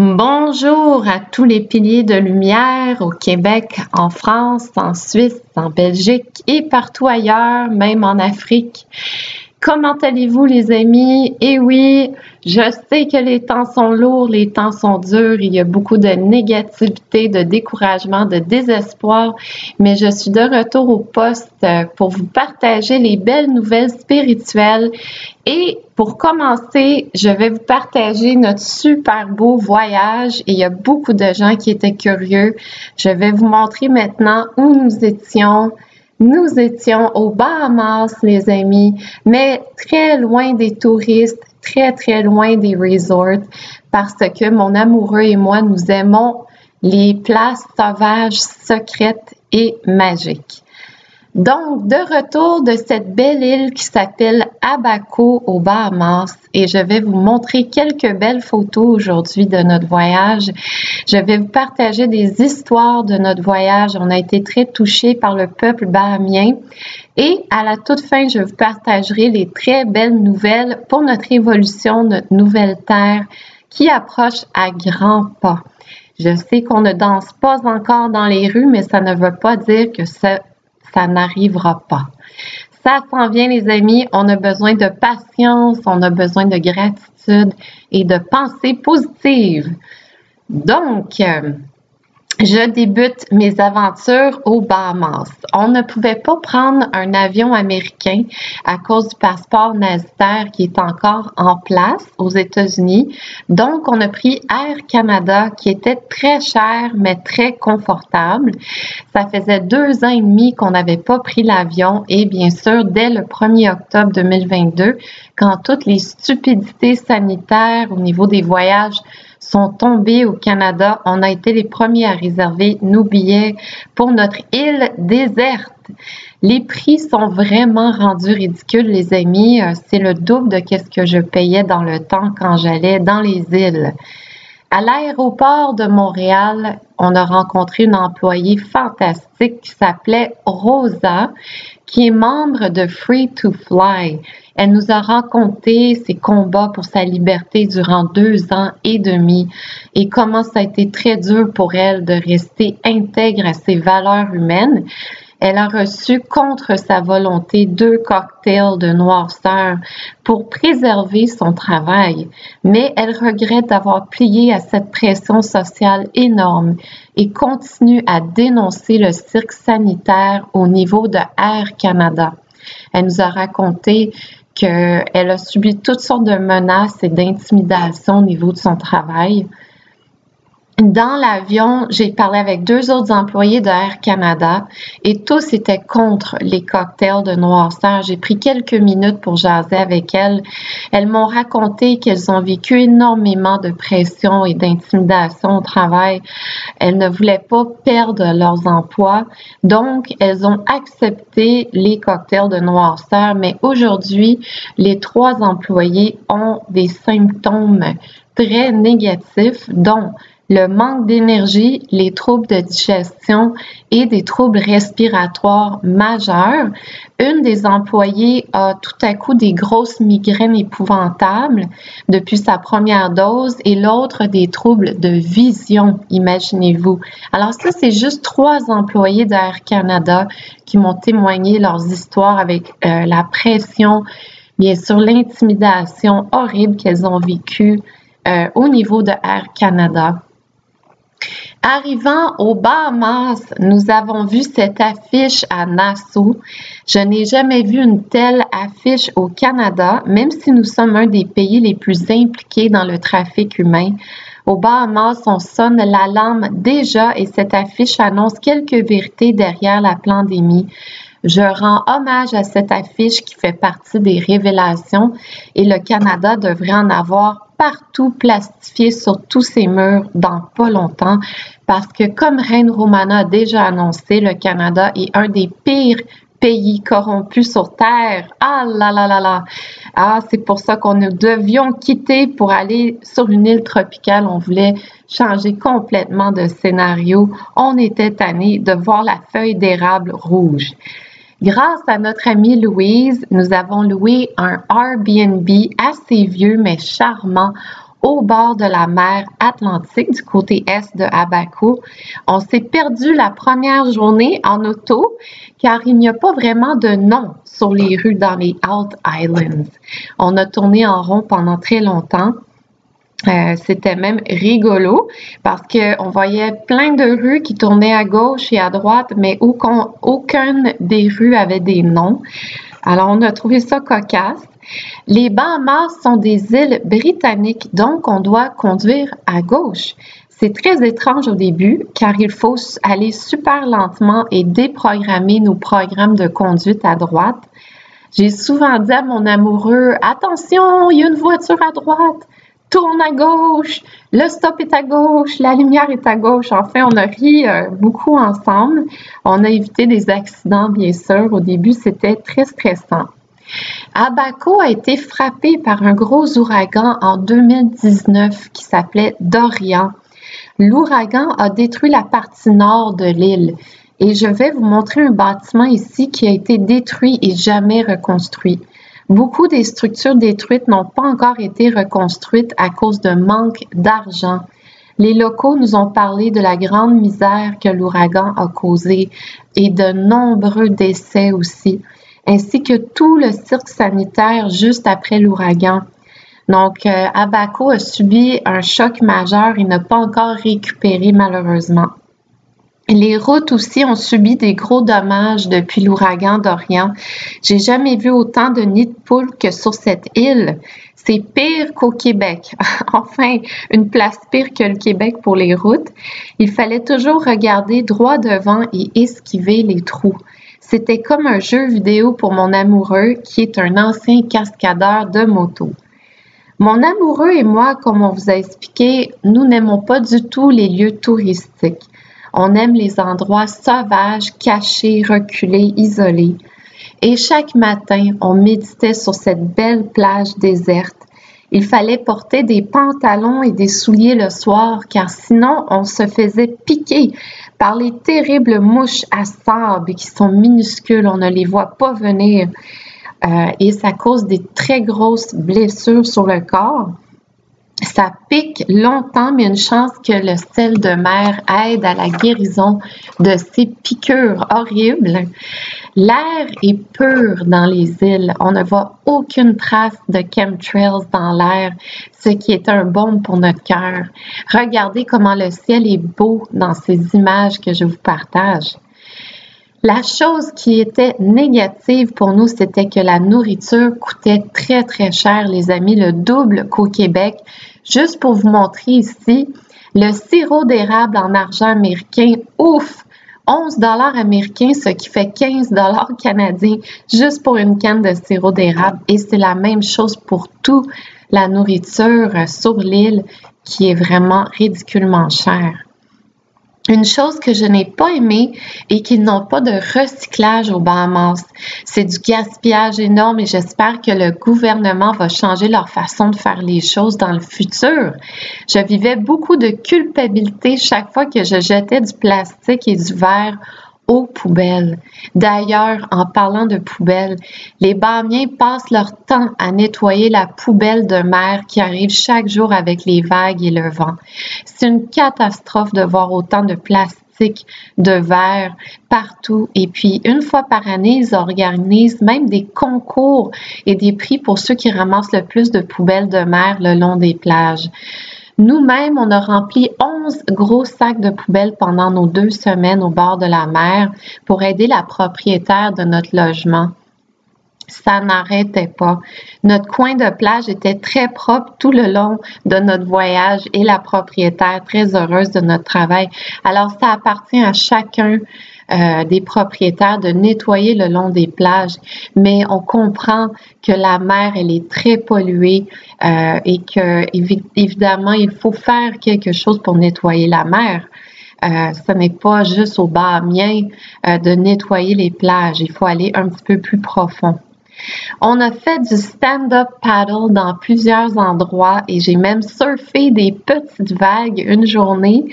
Bonjour à tous les piliers de lumière au Québec, en France, en Suisse, en Belgique et partout ailleurs, même en Afrique. Comment allez-vous les amis? Et oui, je sais que les temps sont lourds, les temps sont durs, il y a beaucoup de négativité, de découragement, de désespoir, mais je suis de retour au poste pour vous partager les belles nouvelles spirituelles. Et pour commencer, je vais vous partager notre super beau voyage et il y a beaucoup de gens qui étaient curieux. Je vais vous montrer maintenant où nous étions. Nous étions aux Bahamas, les amis, mais très loin des touristes, très loin des resorts, parce que mon amoureux et moi, nous aimons les places sauvages, secrètes et magiques. Donc, de retour de cette belle île qui s'appelle Abaco aux Bahamas et je vais vous montrer quelques belles photos aujourd'hui de notre voyage. Je vais vous partager des histoires de notre voyage. On a été très touchés par le peuple bahamien et à la toute fin, je vous partagerai les très belles nouvelles pour notre évolution, notre nouvelle terre qui approche à grands pas. Je sais qu'on ne danse pas encore dans les rues, mais ça ne veut pas dire que ça n'arrivera pas. Ça s'en vient, les amis. On a besoin de patience, on a besoin de gratitude et de pensée positive. Donc, je débute mes aventures aux Bahamas. On ne pouvait pas prendre un avion américain à cause du passeport Nasdaq qui est encore en place aux États-Unis. Donc, on a pris Air Canada qui était très cher mais très confortable. Ça faisait 2 ans et demi qu'on n'avait pas pris l'avion et bien sûr, dès le 1er octobre 2022, quand toutes les stupidités sanitaires au niveau des voyages sont tombés au Canada, on a été les premiers à réserver nos billets pour notre île déserte. Les prix sont vraiment rendus ridicules, les amis. C'est le double de ce que je payais dans le temps quand j'allais dans les îles. À l'aéroport de Montréal, on a rencontré une employée fantastique qui s'appelait Rosa, qui est membre de Free to Fly. Elle nous a raconté ses combats pour sa liberté durant 2 ans et demi et comment ça a été très dur pour elle de rester intègre à ses valeurs humaines. Elle a reçu contre sa volonté 2 cocktails de noirceur pour préserver son travail, mais elle regrette d'avoir plié à cette pression sociale énorme et continue à dénoncer le cirque sanitaire au niveau de Air Canada. Elle nous a raconté qu'elle a subi toutes sortes de menaces et d'intimidations au niveau de son travail. Dans l'avion, j'ai parlé avec 2 autres employés de Air Canada et tous étaient contre les cocktails de noirceur. J'ai pris quelques minutes pour jaser avec elles. Elles m'ont raconté qu'elles ont vécu énormément de pression et d'intimidation au travail. Elles ne voulaient pas perdre leurs emplois, donc elles ont accepté les cocktails de noirceur. Mais aujourd'hui, les 3 employés ont des symptômes très négatifs, dont le manque d'énergie, les troubles de digestion et des troubles respiratoires majeurs. Une des employées a tout à coup des grosses migraines épouvantables depuis sa première dose et l'autre des troubles de vision, imaginez-vous. Alors ça, c'est juste 3 employés d'Air Canada qui m'ont témoigné leurs histoires avec la pression, bien sûr l'intimidation horrible qu'elles ont vécue au niveau de Air Canada. Arrivant aux Bahamas, nous avons vu cette affiche à Nassau. Je n'ai jamais vu une telle affiche au Canada, même si nous sommes un des pays les plus impliqués dans le trafic humain. Aux Bahamas, on sonne l'alarme déjà et cette affiche annonce quelques vérités derrière la pandémie. Je rends hommage à cette affiche qui fait partie des révélations et le Canada devrait en avoir partout plastifié sur tous ses murs dans pas longtemps parce que comme Reine Romana a déjà annoncé, le Canada est un des pires pays corrompus sur Terre. Ah là là là là! Ah, c'est pour ça qu'on nous devions quitter pour aller sur une île tropicale. On voulait changer complètement de scénario. On était tannés de voir la feuille d'érable rouge. Grâce à notre amie Louise, nous avons loué un Airbnb assez vieux mais charmant au bord de la mer Atlantique, du côté est de Abaco. On s'est perdu la première journée en auto car il n'y a pas vraiment de nom sur les rues dans les Out Islands. On a tourné en rond pendant très longtemps. C'était même rigolo parce qu'on voyait plein de rues qui tournaient à gauche et à droite, mais aucune des rues avait des noms. Alors, on a trouvé ça cocasse. Les Bahamas sont des îles britanniques, donc on doit conduire à gauche. C'est très étrange au début car il faut aller super lentement et déprogrammer nos programmes de conduite à droite. J'ai souvent dit à mon amoureux, « Attention, il y a une voiture à droite! Tourne à gauche, le stop est à gauche, la lumière est à gauche. » Enfin, on a ri beaucoup ensemble. On a évité des accidents, bien sûr. Au début, c'était très stressant. Abaco a été frappé par un gros ouragan en 2019 qui s'appelait Dorian. L'ouragan a détruit la partie nord de l'île. Et je vais vous montrer un bâtiment ici qui a été détruit et jamais reconstruit. Beaucoup des structures détruites n'ont pas encore été reconstruites à cause de manque d'argent. Les locaux nous ont parlé de la grande misère que l'ouragan a causée et de nombreux décès aussi, ainsi que tout le cirque sanitaire juste après l'ouragan. Donc, Abaco a subi un choc majeur et n'a pas encore récupéré malheureusement. Les routes aussi ont subi des gros dommages depuis l'ouragan Dorian. J'ai jamais vu autant de nids de poules que sur cette île. C'est pire qu'au Québec. Enfin, une place pire que le Québec pour les routes. Il fallait toujours regarder droit devant et esquiver les trous. C'était comme un jeu vidéo pour mon amoureux qui est un ancien cascadeur de moto. Mon amoureux et moi, comme on vous a expliqué, nous n'aimons pas du tout les lieux touristiques. On aime les endroits sauvages, cachés, reculés, isolés. Et chaque matin, on méditait sur cette belle plage déserte. Il fallait porter des pantalons et des souliers le soir, car sinon, on se faisait piquer par les terribles mouches à sable qui sont minuscules. On ne les voit pas venir. Et ça cause des très grosses blessures sur le corps. Ça pique longtemps, mais une chance que le sel de mer aide à la guérison de ces piqûres horribles. L'air est pur dans les îles. On ne voit aucune trace de chemtrails dans l'air, ce qui est un baume pour notre cœur. Regardez comment le ciel est beau dans ces images que je vous partage. La chose qui était négative pour nous, c'était que la nourriture coûtait très, très cher, les amis, le double qu'au Québec. Juste pour vous montrer ici, le sirop d'érable en argent américain, ouf! 11 $ américains, ce qui fait 15 $ canadiens, juste pour une canne de sirop d'érable. Et c'est la même chose pour toute la nourriture sur l'île, qui est vraiment ridiculement chère. Une chose que je n'ai pas aimée est qu'ils n'ont pas de recyclage aux Bahamas. C'est du gaspillage énorme et j'espère que le gouvernement va changer leur façon de faire les choses dans le futur. Je vivais beaucoup de culpabilité chaque fois que je jetais du plastique et du verre aux poubelles. D'ailleurs, en parlant de poubelles, les Bahamiens passent leur temps à nettoyer la poubelle de mer qui arrive chaque jour avec les vagues et le vent. C'est une catastrophe de voir autant de plastique, de verre partout. Et puis, une fois par année, ils organisent même des concours et des prix pour ceux qui ramassent le plus de poubelles de mer le long des plages. Nous-mêmes, on a rempli 11 gros sacs de poubelles pendant nos 2 semaines au bord de la mer pour aider la propriétaire de notre logement. Ça n'arrêtait pas. Notre coin de plage était très propre tout le long de notre voyage et la propriétaire très heureuse de notre travail. Alors, ça appartient à chacun des propriétaires de nettoyer le long des plages, mais on comprend que la mer, elle est très polluée et que, évidemment, il faut faire quelque chose pour nettoyer la mer. Ce n'est pas juste aux Bahamiens de nettoyer les plages, il faut aller un petit peu plus profond. On a fait du stand-up paddle dans plusieurs endroits et j'ai même surfé des petites vagues une journée.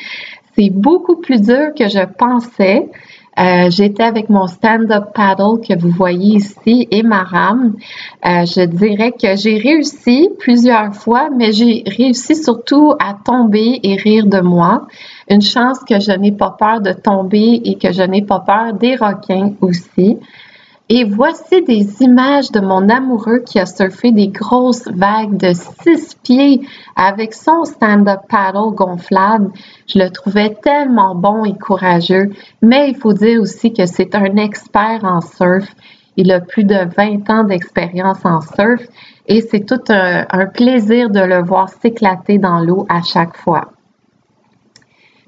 C'est beaucoup plus dur que je pensais. J'étais avec mon stand-up paddle que vous voyez ici et ma rame. Je dirais que j'ai réussi plusieurs fois, mais j'ai réussi surtout à tomber et rire de moi. Une chance que je n'ai pas peur de tomber et que je n'ai pas peur des requins aussi. Et voici des images de mon amoureux qui a surfé des grosses vagues de 6 pieds avec son stand-up paddle gonflable. Je le trouvais tellement bon et courageux, mais il faut dire aussi que c'est un expert en surf. Il a plus de 20 ans d'expérience en surf et c'est tout un plaisir de le voir s'éclater dans l'eau à chaque fois.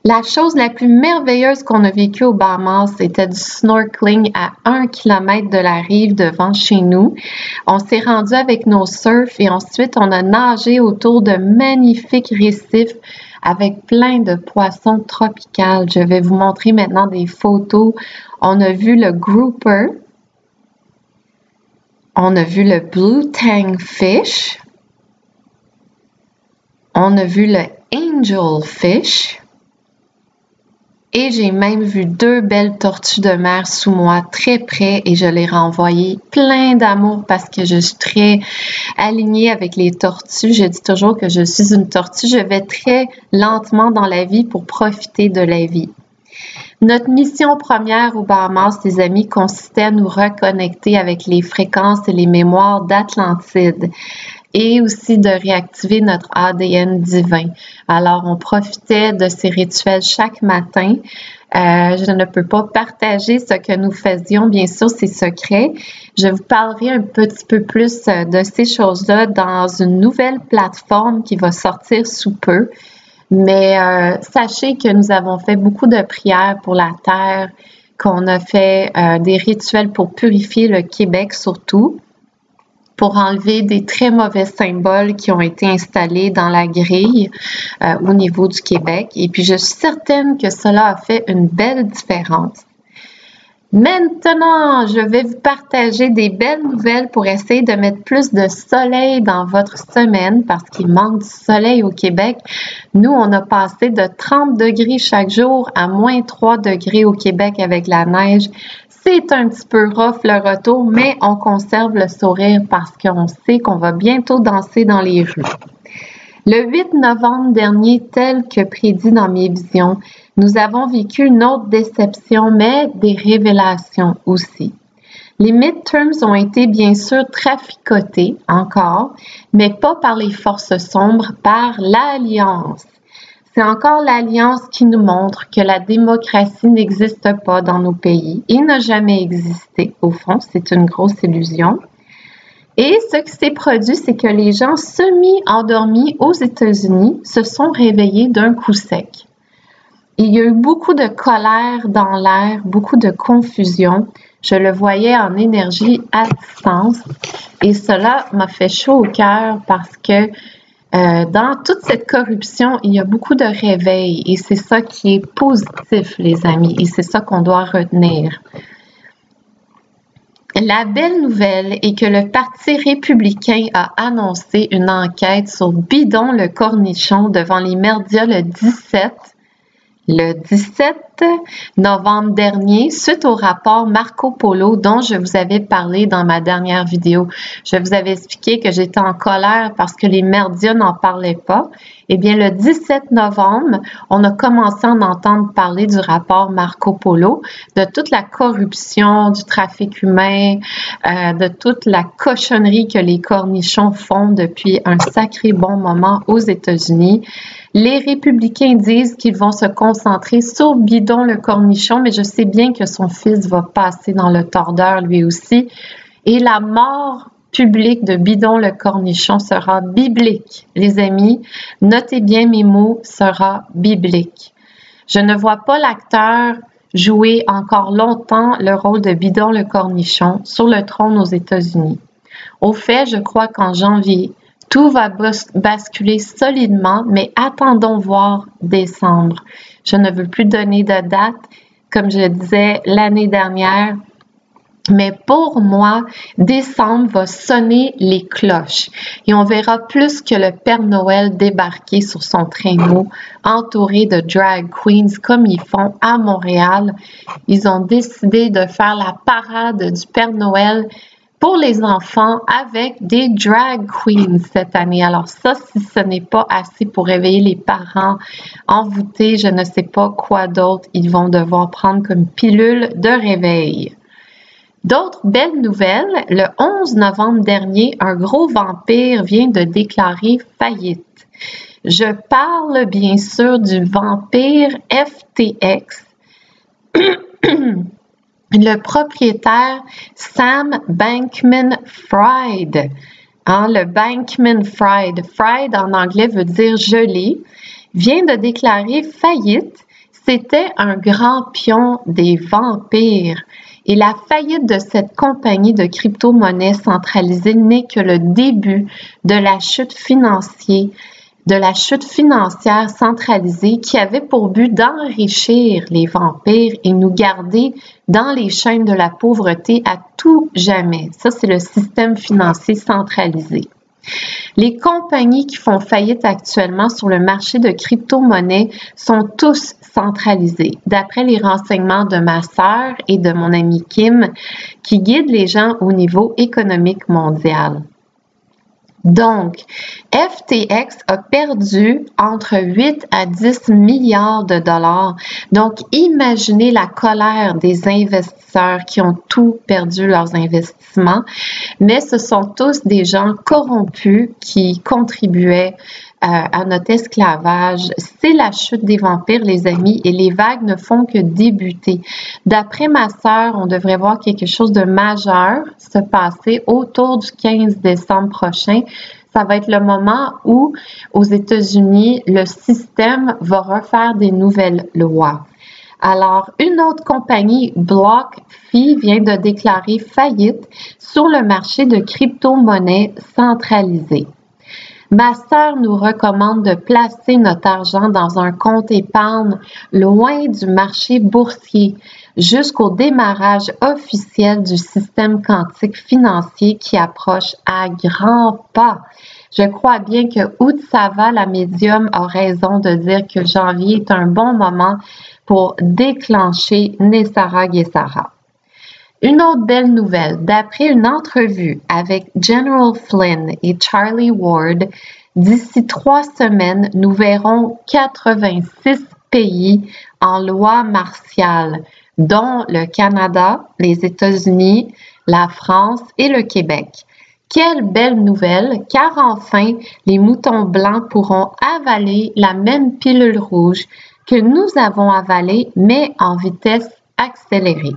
La chose la plus merveilleuse qu'on a vécue aux Bahamas, c'était du snorkeling à 1 km de la rive devant chez nous. On s'est rendu avec nos surfs et ensuite on a nagé autour de magnifiques récifs avec plein de poissons tropicaux. Je vais vous montrer maintenant des photos. On a vu le grouper. On a vu le blue tang fish. On a vu le angel fish. Et j'ai même vu 2 belles tortues de mer sous moi très près et je les renvoyais plein d'amour parce que je suis très alignée avec les tortues. Je dis toujours que je suis une tortue. Je vais très lentement dans la vie pour profiter de la vie. Notre mission première aux Bahamas, les amis, consistait à nous reconnecter avec les fréquences et les mémoires d'Atlantide et aussi de réactiver notre ADN divin. Alors, on profitait de ces rituels chaque matin. Je ne peux pas partager ce que nous faisions, bien sûr, c'est secret. Je vous parlerai un petit peu plus de ces choses-là dans une nouvelle plateforme qui va sortir sous peu. Mais sachez que nous avons fait beaucoup de prières pour la terre, qu'on a fait des rituels pour purifier le Québec surtout, pour enlever des très mauvais symboles qui ont été installés dans la grille au niveau du Québec. Et puis, je suis certaine que cela a fait une belle différence. Maintenant, je vais vous partager des belles nouvelles pour essayer de mettre plus de soleil dans votre semaine parce qu'il manque du soleil au Québec. Nous, on a passé de 30 degrés chaque jour à moins 3 degrés au Québec avec la neige. C'est un petit peu rough le retour, mais on conserve le sourire parce qu'on sait qu'on va bientôt danser dans les rues. Le 8 novembre dernier, tel que prédit dans mes visions, nous avons vécu une autre déception, mais des révélations aussi. Les midterms ont été bien sûr traficotés encore, mais pas par les forces sombres, par l'Alliance. C'est encore l'Alliance qui nous montre que la démocratie n'existe pas dans nos pays et n'a jamais existé. Au fond, c'est une grosse illusion. Et ce qui s'est produit, c'est que les gens semi-endormis aux États-Unis se sont réveillés d'un coup sec. Il y a eu beaucoup de colère dans l'air, beaucoup de confusion. Je le voyais en énergie à distance et cela m'a fait chaud au cœur parce que dans toute cette corruption, il y a beaucoup de réveil et c'est ça qui est positif, les amis, et c'est ça qu'on doit retenir. La belle nouvelle est que le Parti républicain a annoncé une enquête sur Bidon le cornichon devant les médias le 17 novembre dernier, suite au rapport Marco Polo dont je vous avais parlé dans ma dernière vidéo. Je vous avais expliqué que j'étais en colère parce que les médias n'en parlaient pas. Eh bien, le 17 novembre, on a commencé à en entendre parler du rapport Marco Polo, de toute la corruption, du trafic humain, de toute la cochonnerie que les cornichons font depuis un sacré bon moment aux États-Unis. Les républicains disent qu'ils vont se concentrer sur Bidon le cornichon, mais je sais bien que son fils va passer dans le tordeur lui aussi. Et la mort publique de Bidon le cornichon sera biblique. Les amis, notez bien mes mots, sera biblique. Je ne vois pas l'acteur jouer encore longtemps le rôle de Bidon le cornichon sur le trône aux États-Unis. Au fait, je crois qu'en janvier, tout va basculer solidement, mais attendons voir décembre. Je ne veux plus donner de date. Comme je le disais l'année dernière, Mais pour moi, décembre va sonner les cloches et on verra plus que le Père Noël débarquer sur son traîneau, entouré de drag queens comme ils font à Montréal. Ils ont décidé de faire la parade du Père Noël pour les enfants avec des drag queens cette année. Alors ça, si ce n'est pas assez pour réveiller les parents envoûtés, je ne sais pas quoi d'autre ils vont devoir prendre comme pilule de réveil. D'autres belles nouvelles, le 11 novembre dernier, un gros vampire vient de déclarer faillite. Je parle bien sûr du vampire FTX. Le propriétaire Sam Bankman-Fried, le Bankman-Fried, Fried en anglais veut dire gelé, vient de déclarer faillite. C'était un grand pion des vampires. Et la faillite de cette compagnie de crypto-monnaie centralisée n'est que le début de la chute financière centralisée qui avait pour but d'enrichir les vampires et nous garder dans les chaînes de la pauvreté à tout jamais. Ça, c'est le système financier centralisé. Les compagnies qui font faillite actuellement sur le marché de crypto-monnaie sont tous centralisées, d'après les renseignements de ma sœur et de mon ami Kim, qui guident les gens au niveau économique mondial. Donc, FTX a perdu entre 8 à 10 milliards de dollars. Donc, imaginez la colère des investisseurs qui ont tout perdu leurs investissements, mais ce sont tous des gens corrompus qui contribuaient à notre esclavage. C'est la chute des vampires, les amis, et les vagues ne font que débuter. D'après ma sœur, on devrait voir quelque chose de majeur se passer autour du 15 décembre prochain. Ça va être le moment où, aux États-Unis, le système va refaire des nouvelles lois. Alors, une autre compagnie, BlockFi, vient de déclarer faillite sur le marché de crypto-monnaies centralisées. Ma sœur nous recommande de placer notre argent dans un compte épargne loin du marché boursier jusqu'au démarrage officiel du système quantique financier qui approche à grands pas. Je crois bien que Outsava, la médium, a raison de dire que janvier est un bon moment pour déclencher Nessara Guessara. Une autre belle nouvelle, d'après une entrevue avec General Flynn et Charlie Ward, d'ici 3 semaines, nous verrons 86 pays en loi martiale, dont le Canada, les États-Unis, la France et le Québec. Quelle belle nouvelle, car enfin, les moutons blancs pourront avaler la même pilule rouge que nous avons avalée, mais en vitesse accélérée.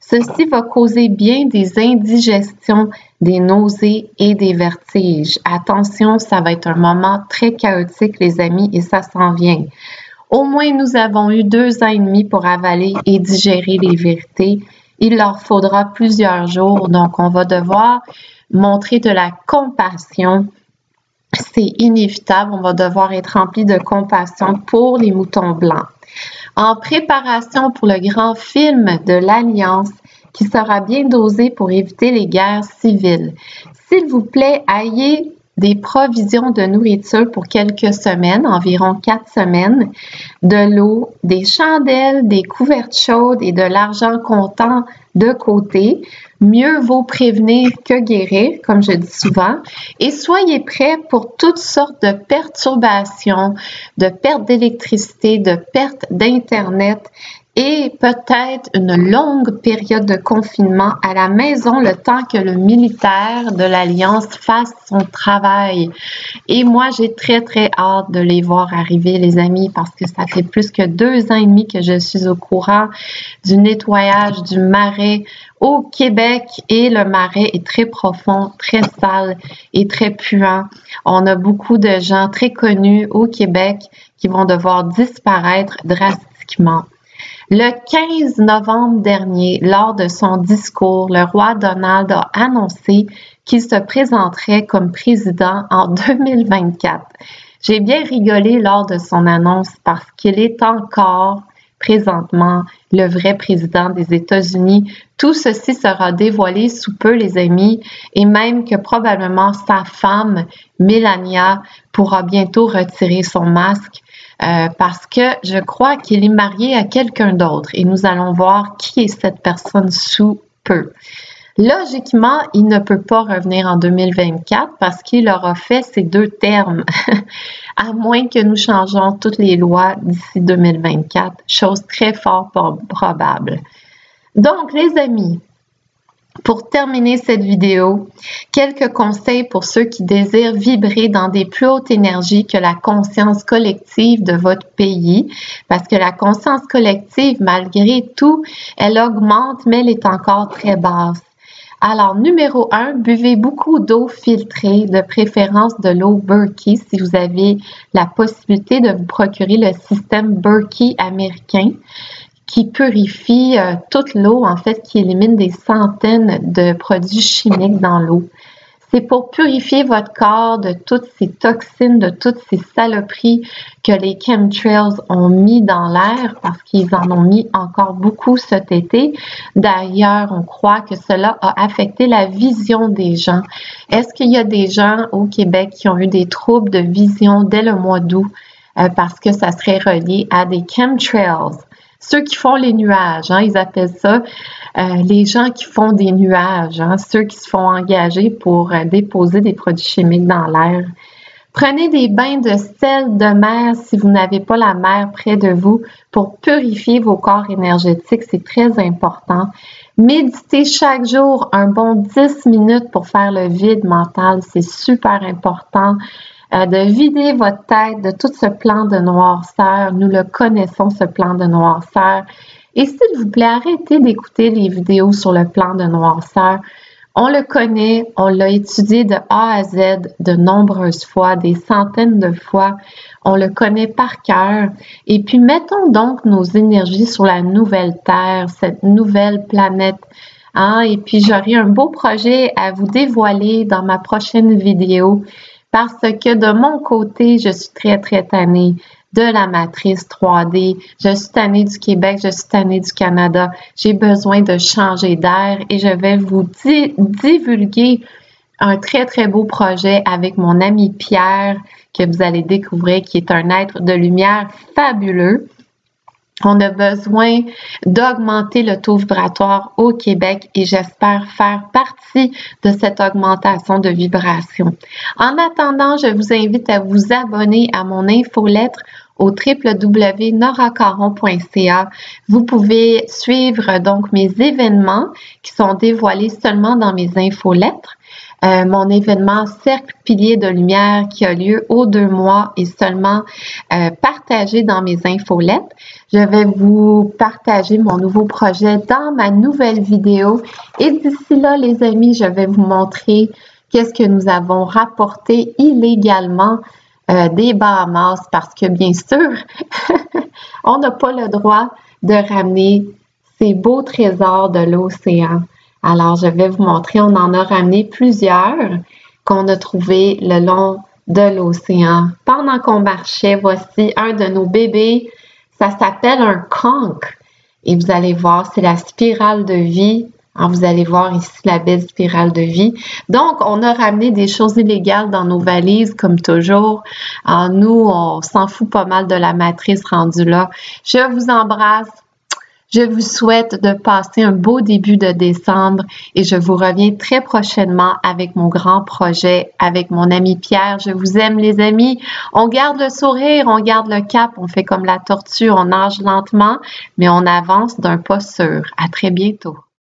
Ceci va causer bien des indigestions, des nausées et des vertiges. Attention, ça va être un moment très chaotique, les amis, et ça s'en vient. Au moins, nous avons eu 2 ans et demi pour avaler et digérer les vérités. Il leur faudra plusieurs jours, donc on va devoir montrer de la compassion. C'est inévitable, on va devoir être rempli de compassion pour les moutons blancs. En préparation pour le grand film de l'Alliance qui sera bien dosé pour éviter les guerres civiles. S'il vous plaît, ayez des provisions de nourriture pour quelques semaines, environ 4 semaines, de l'eau, des chandelles, des couvertes chaudes et de l'argent comptant de côté. Mieux vaut prévenir que guérir, comme je dis souvent, et soyez prêts pour toutes sortes de perturbations, de perte d'électricité, de perte d'Internet et peut-être une longue période de confinement à la maison le temps que le militaire de l'Alliance fasse son travail. Et moi, j'ai très, très hâte de les voir arriver, les amis, parce que ça fait plus que 2 ans et demi que je suis au courant du nettoyage du marais au Québec et le marais est très profond, très sale et très puant. On a beaucoup de gens très connus au Québec qui vont devoir disparaître drastiquement. Le 15 novembre dernier, lors de son discours, le roi Donald a annoncé qu'il se présenterait comme président en 2024. J'ai bien rigolé lors de son annonce parce qu'il est encore présentement le vrai président des États-Unis. Tout ceci sera dévoilé sous peu, les amis, et même que probablement sa femme, Melania, pourra bientôt retirer son masque parce que je crois qu'il est marié à quelqu'un d'autre et nous allons voir qui est cette personne sous peu. Logiquement, il ne peut pas revenir en 2024 parce qu'il aura fait ces 2 termes, à moins que nous changeons toutes les lois d'ici 2024, chose très fort probable. Donc, les amis, pour terminer cette vidéo, quelques conseils pour ceux qui désirent vibrer dans des plus hautes énergies que la conscience collective de votre pays, parce que la conscience collective, malgré tout, elle augmente, mais elle est encore très basse. Alors, numéro 1, buvez beaucoup d'eau filtrée, de préférence de l'eau Berkey, si vous avez la possibilité de vous procurer le système Berkey américain, qui purifie toute l'eau, en fait, qui élimine des centaines de produits chimiques dans l'eau. C'est pour purifier votre corps de toutes ces toxines, de toutes ces saloperies que les chemtrails ont mis dans l'air, parce qu'ils en ont mis encore beaucoup cet été. D'ailleurs, on croit que cela a affecté la vision des gens. Est-ce qu'il y a des gens au Québec qui ont eu des troubles de vision dès le mois d'août parce que ça serait relié à des chemtrails? Ceux qui font les nuages, ils appellent ça les gens qui font des nuages, ceux qui se font engager pour déposer des produits chimiques dans l'air. Prenez des bains de sel de mer si vous n'avez pas la mer près de vous pour purifier vos corps énergétiques, c'est très important. Méditez chaque jour un bon 10 minutes pour faire le vide mental, c'est super important. De vider votre tête de tout ce plan de noirceur. Nous le connaissons, ce plan de noirceur. Et s'il vous plaît, arrêtez d'écouter les vidéos sur le plan de noirceur. On le connaît, on l'a étudié de A à Z de nombreuses fois, des centaines de fois. On le connaît par cœur. Et puis, mettons donc nos énergies sur la nouvelle Terre, cette nouvelle planète. Et puis, j'aurai un beau projet à vous dévoiler dans ma prochaine vidéo. Parce que de mon côté, je suis très, très tannée de la matrice 3D. Je suis tannée du Québec, je suis tannée du Canada. J'ai besoin de changer d'air et je vais vous divulguer un très, très beau projet avec mon ami Pierre que vous allez découvrir, qui est un être de lumière fabuleux. On a besoin d'augmenter le taux vibratoire au Québec et j'espère faire partie de cette augmentation de vibration. En attendant, je vous invite à vous abonner à mon infolettre au www.noracaron.ca. Vous pouvez suivre donc mes événements qui sont dévoilés seulement dans mes infolettres. Mon événement Cercle Pilier de Lumière qui a lieu aux 2 mois est seulement partagé dans mes infolettes. Je vais vous partager mon nouveau projet dans ma nouvelle vidéo. Et d'ici là, les amis, je vais vous montrer qu'est-ce que nous avons rapporté illégalement des Bahamas parce que, bien sûr, on n'a pas le droit de ramener ces beaux trésors de l'océan. Alors, je vais vous montrer, on en a ramené plusieurs qu'on a trouvés le long de l'océan. Pendant qu'on marchait, voici un de nos bébés. Ça s'appelle un conch. Et vous allez voir, c'est la spirale de vie. Vous allez voir ici la belle spirale de vie. Donc, on a ramené des choses illégales dans nos valises, comme toujours. Nous, on s'en fout pas mal de la matrice rendue là. Je vous embrasse. Je vous souhaite de passer un beau début de décembre et je vous reviens très prochainement avec mon grand projet, avec mon ami Pierre. Je vous aime, les amis. On garde le sourire, on garde le cap, on fait comme la tortue, on nage lentement, mais on avance d'un pas sûr. À très bientôt.